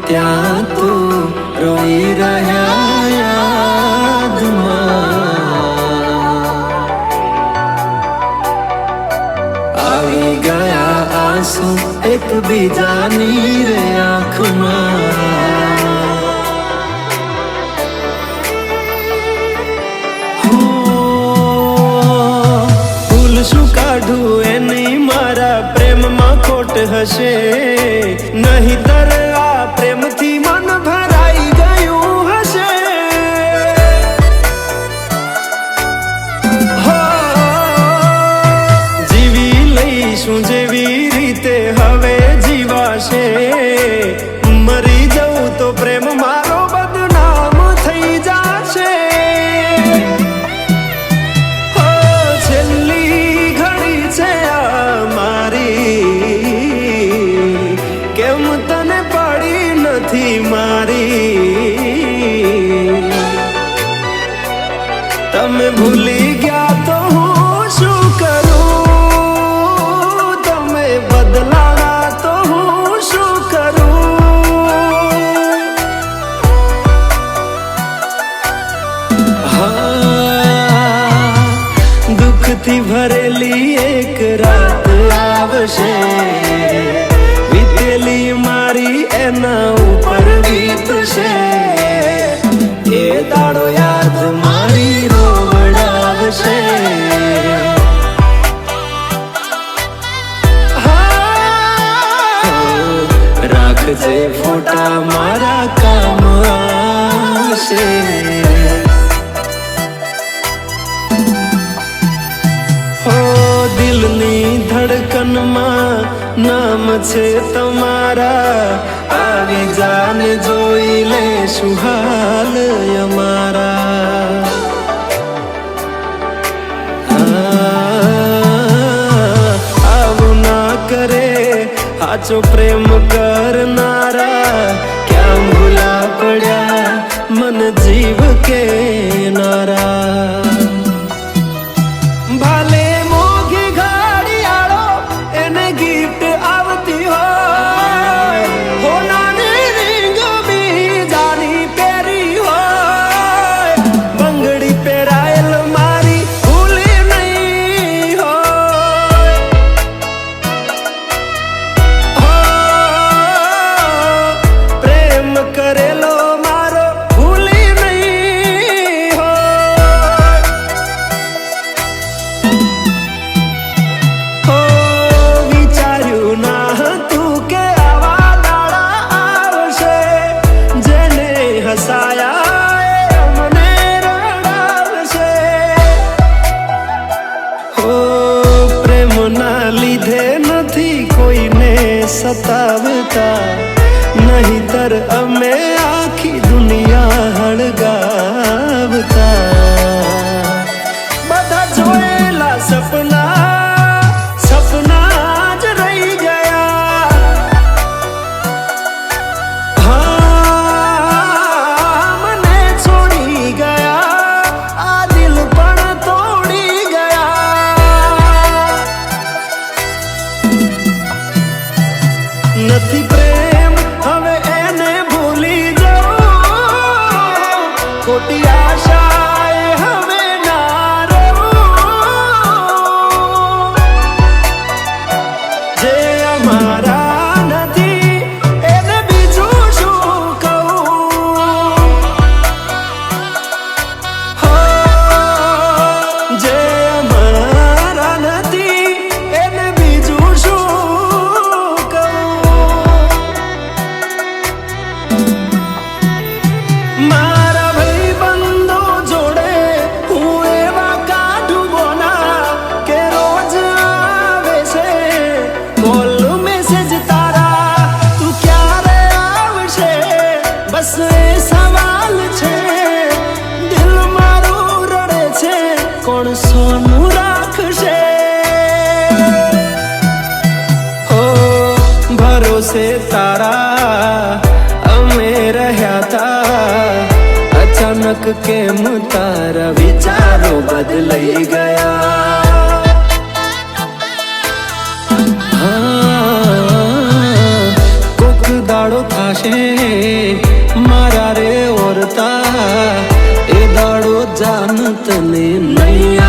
ત્યાં તું રોઈ રહ્યા યાદમાં આવી ગયા આંસુ એકબીજાની રે આંખમાં ભૂલ શું કાઢું એની મારા પ્રેમમાં ખોટ હશે નહીંતર આ પ્રેમથી મન ભરાઈ ગયું હશે જીવી લઈશું જેવી રીતે હવે જીવાશે મરી જવું તો પ્રેમ મારો બદનામ થઈ જશે છેલ્લી ઘડી છે આ મારી કેમ તને પડી નથી મારી તમે ભૂલી ગયા તો હું શું કરું તમે બદલાણા તો હું શું કરું હા દુઃખથી ભરેલી એક રાત આવશે વીતેલી મારી એના ઉપર વીતશે એ દાડો યાદ મારી રોવડાવશે રાખજે ફોટા મારા કામ આવશે દિલની ધડકનમાં નામ છે તમારા આવી જાને જોઈ લે શું હાલ અમારા આવું ના કરે સાચો પ્રેમ કરનારા ક્યાં ભૂલા પડ્યા મન જીવ કે નારા ભાલે મોઘી ઘડિયાળો એને ગિફ્ટ આવતી હોય હોનાની રીંગ બીજાની પહેરી હોય બંગડી પહેરાયેલ મારી ભૂલી નહીં હોય પ્રેમ કરેલો મારો ભૂલી નહીં હોય વિચાર્યું ના હતું કે આવા દાડા આવશે જેને હસાયા એ અમને રડાવશે હો પ્રેમના લીધે નથી કોઈને સતાવતા નહીંતર અમે આખી દુનિયા હળગાવતા બધા જોયેલા સપના જ રહી ગયા હા મને છોડી ગયા આ દિલ પણ તોડી ગયા નથી પ્રેમ હવે એને ભૂલી જાઉં ખોટી આશાએ હવે ના રહું જે અમારા નથી એને બીજું શું કહું હો જે અમારા નથી એને બીજું શું મારા ભાઈબંધો જોડે હું એવા કાઢું બોના કે રોજ આવે છે કોલ મેસેજ તારા તું ક્યારે આવશે બસ એ સવાલ છે દિલ મારું રડે છે કોણ સોનું રાખશે ઓ ભરોસે તારા અમે રહ્યા તા અચાનક કેમ તારા વિચારો બદલાઈ ગયા કોક દાડો થાશે મારા રે ઓરતા એ દાડો જાન તને નહીં